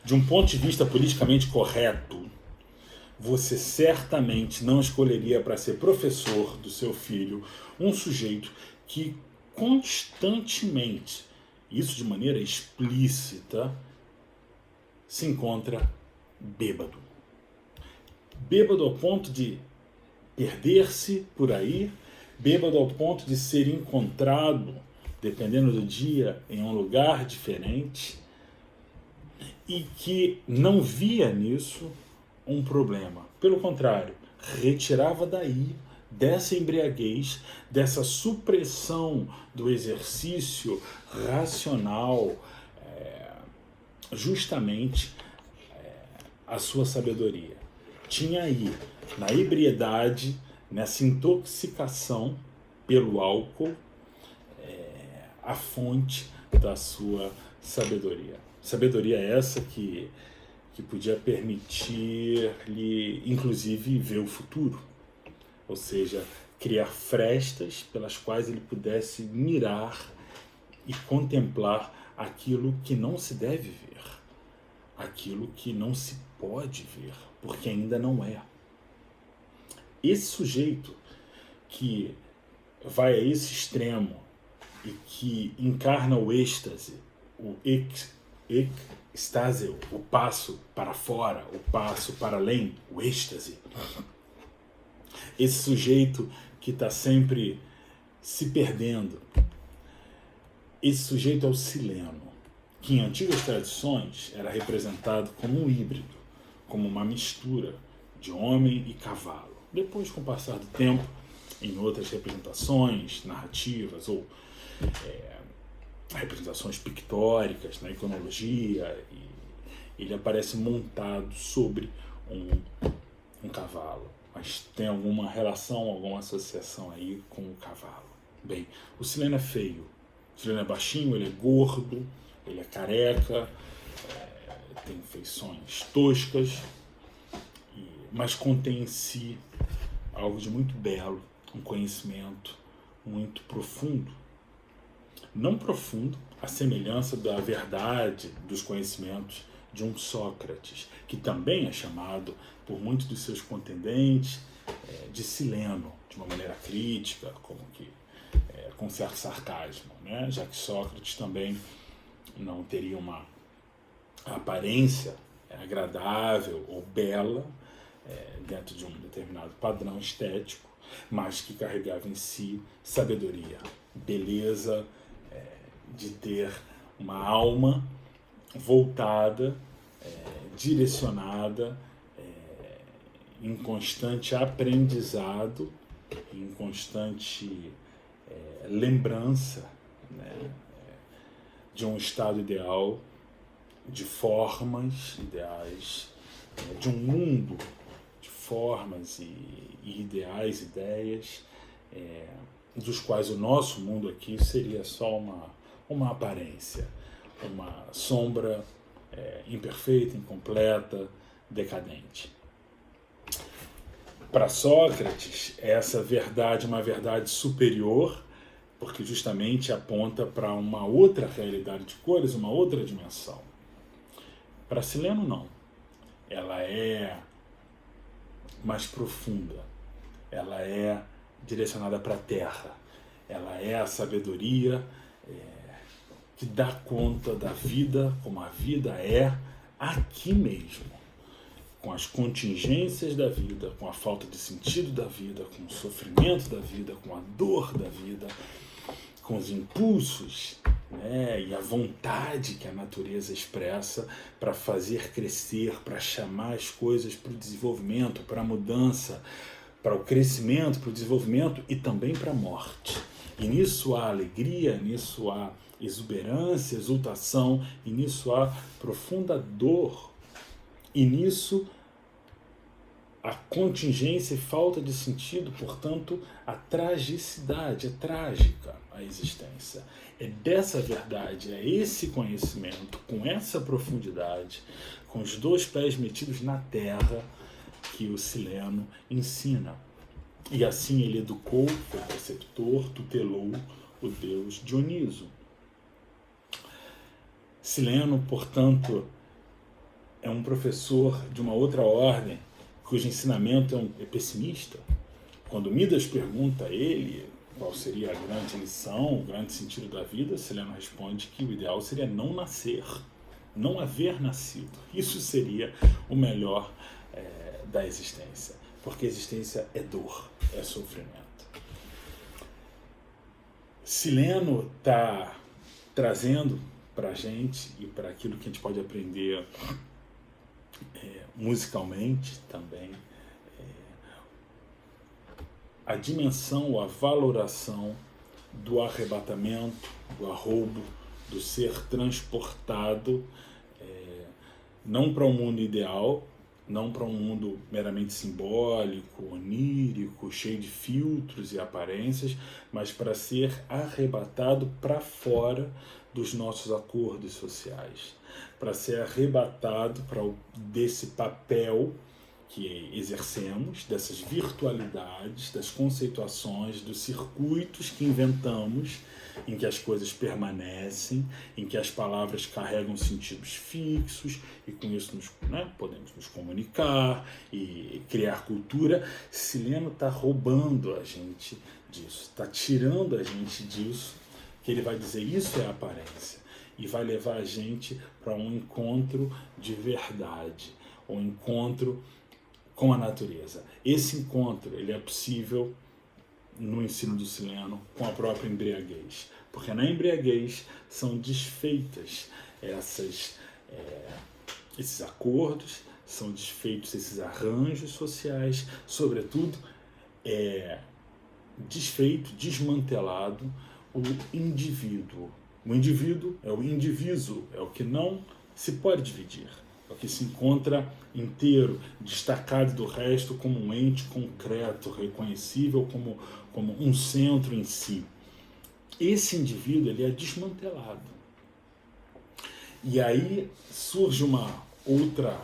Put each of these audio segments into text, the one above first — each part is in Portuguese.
De um ponto de vista politicamente correto, você certamente não escolheria para ser professor do seu filho um sujeito que constantemente, isso de maneira explícita, se encontra bêbado. Bêbado ao ponto de perder-se por aí, bêbado ao ponto de ser encontrado, dependendo do dia, em um lugar diferente, e que não via nisso um problema. Pelo contrário, retirava daí, dessa embriaguez, dessa supressão do exercício racional, justamente a sua sabedoria. Tinha aí, na ebriedade, nessa intoxicação pelo álcool, a fonte da sua sabedoria. Sabedoria essa que podia permitir-lhe, inclusive, ver o futuro. Ou seja, criar frestas pelas quais ele pudesse mirar e contemplar aquilo que não se deve ver, aquilo que não se pode ver, porque ainda não é. Esse sujeito que vai a esse extremo e que encarna o êxtase, o êxtase, o passo para fora, o passo para além, o êxtase. Esse sujeito que está sempre se perdendo. Esse sujeito é o sileno, que em antigas tradições era representado como um híbrido, como uma mistura de homem e cavalo. Depois, com o passar do tempo, em outras representações, narrativas ou representações pictóricas na iconologia, ele aparece montado sobre um cavalo, mas tem alguma relação, alguma associação aí com o cavalo. Bem, o sileno é feio, o sileno é baixinho, ele é gordo, ele é careca, tem feições toscas, mas contém em si algo de muito belo, um conhecimento muito profundo. Não profundo, a semelhança da verdade dos conhecimentos de um Sócrates, que também é chamado por muitos dos seus contendentes de sileno, de uma maneira crítica, como que com certo sarcasmo, né? Já que Sócrates também não teria uma aparência agradável ou bela dentro de um determinado padrão estético, mas que carregava em si sabedoria, beleza, de ter uma alma voltada, direcionada, em constante aprendizado, em constante lembrança, né, de um estado ideal, de formas ideais, de um mundo de formas e ideais, ideias, dos quais o nosso mundo aqui seria só uma aparência, uma sombra imperfeita, incompleta, decadente. Para Sócrates, essa verdade é uma verdade superior, porque justamente aponta para uma outra realidade de cores, uma outra dimensão. Para Sileno, não. Ela é mais profunda, ela é direcionada para a terra, ela é a sabedoria que dá conta da vida como a vida é aqui mesmo, com as contingências da vida, com a falta de sentido da vida, com o sofrimento da vida, com a dor da vida, com os impulsos, né, e a vontade que a natureza expressa para fazer crescer, para chamar as coisas para o desenvolvimento, para a mudança, para o crescimento, para o desenvolvimento e também para a morte. E nisso há alegria, nisso há exuberância, exultação, e nisso há profunda dor, e nisso a contingência e falta de sentido, portanto, a tragicidade, é trágica a existência. É dessa verdade, é esse conhecimento, com essa profundidade, com os dois pés metidos na terra, que o Sileno ensina. E assim ele educou, foi preceptor, tutelou o deus Dioniso. Sileno, portanto, é um professor de uma outra ordem, cujo ensinamento é pessimista. Quando Midas pergunta a ele qual seria a grande lição, o grande sentido da vida, Sileno responde que o ideal seria não nascer, não haver nascido. Isso seria o melhor da existência, porque a existência é dor, é sofrimento. Sileno está trazendo para a gente e para aquilo que a gente pode aprender musicalmente também, a dimensão, a valoração do arrebatamento, do arroubo, do ser transportado, não para um mundo ideal, não para um mundo meramente simbólico, onírico, cheio de filtros e aparências, mas para ser arrebatado para fora dos nossos acordos sociais, para ser arrebatado desse papel que exercemos, dessas virtualidades, das conceituações, dos circuitos que inventamos, em que as coisas permanecem, em que as palavras carregam sentidos fixos, e com isso podemos nos comunicar e criar cultura. Sileno está roubando a gente disso, está tirando a gente disso, que ele vai dizer isso é aparência, e vai levar a gente para um encontro de verdade, um encontro com a natureza. Esse encontro ele é possível no ensino do Sileno com a própria embriaguez, porque na embriaguez são desfeitas esses acordos, são desfeitos esses arranjos sociais, sobretudo desmantelado o indivíduo. O indivíduo é o indiviso, é o que não se pode dividir, é o que se encontra inteiro, destacado do resto como um ente concreto, reconhecível como um centro em si. Esse indivíduo ele é desmantelado. E aí surge uma outra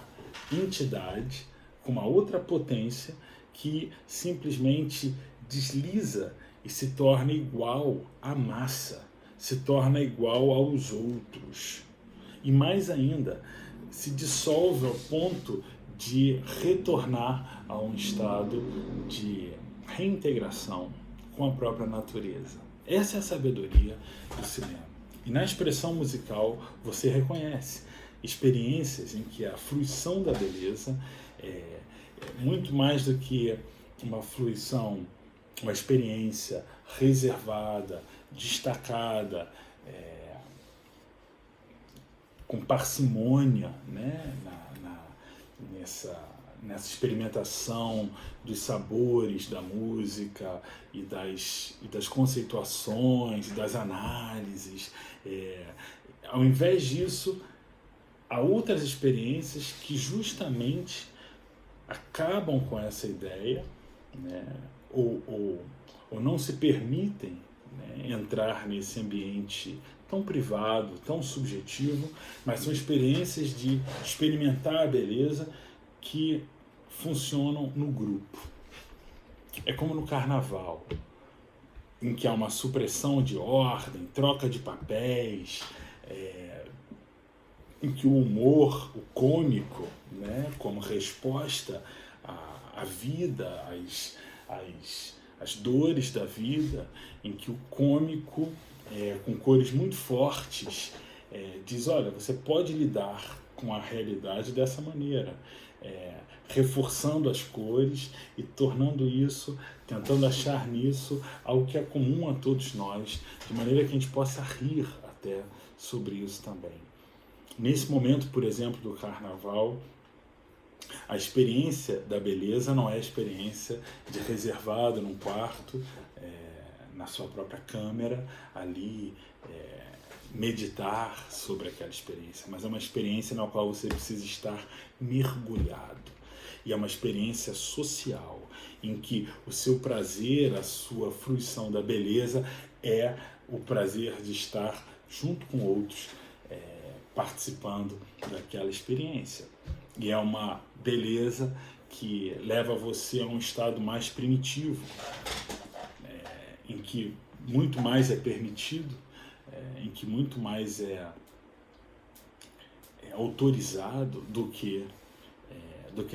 entidade, com uma outra potência, que simplesmente desliza e se torna igual à massa, se torna igual aos outros. E mais ainda, se dissolve ao ponto de retornar a um estado de reintegração com a própria natureza. Essa é a sabedoria do Sileno. E na expressão musical você reconhece experiências em que a fruição da beleza é muito mais do que uma fruição, uma experiência reservada, destacada, com parcimônia, né, nessa experimentação dos sabores da música e das conceituações, das análises. Ao invés disso, há outras experiências que justamente acabam com essa ideia, né, ou não se permitem, né, entrar nesse ambiente tão privado, tão subjetivo, mas são experiências de experimentar a beleza que funcionam no grupo. É como no carnaval, em que há uma supressão de ordem, troca de papéis, em que o humor, o cômico, né, como resposta à vida, às dores da vida, em que o cômico, com cores muito fortes, diz, olha, você pode lidar com a realidade dessa maneira, reforçando as cores e tornando isso, tentando achar nisso algo que é comum a todos nós, de maneira que a gente possa rir até sobre isso também. Nesse momento, por exemplo, do carnaval, a experiência da beleza não é a experiência de reservado num quarto, na sua própria câmera, ali meditar sobre aquela experiência, mas é uma experiência na qual você precisa estar mergulhado. E é uma experiência social, em que o seu prazer, a sua fruição da beleza é o prazer de estar junto com outros, participando daquela experiência. E é uma beleza que leva você a um estado mais primitivo, em que muito mais é permitido, em que muito mais é autorizado do que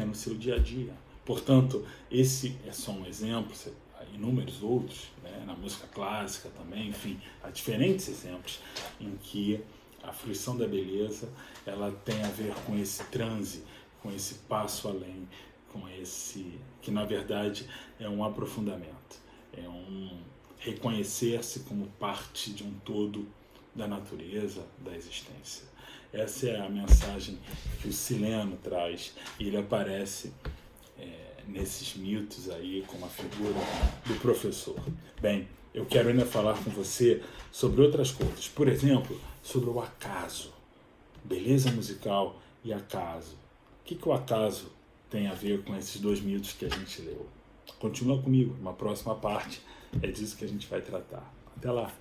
no seu dia a dia. Portanto, esse é só um exemplo, há inúmeros outros, né, na música clássica também, enfim, há diferentes exemplos em que a fruição da beleza ela tem a ver com esse transe, com esse passo além, com esse que na verdade é um aprofundamento, é um reconhecer-se como parte de um todo da natureza, da existência. Essa é a mensagem que o Sileno traz, e ele aparece nesses mitos aí como a figura do professor. Bem, eu quero ainda falar com você sobre outras coisas, por exemplo, sobre o acaso, beleza musical e acaso. O que o acaso tem a ver com esses dois mitos que a gente leu? Continua comigo, uma próxima parte é disso que a gente vai tratar. Até lá!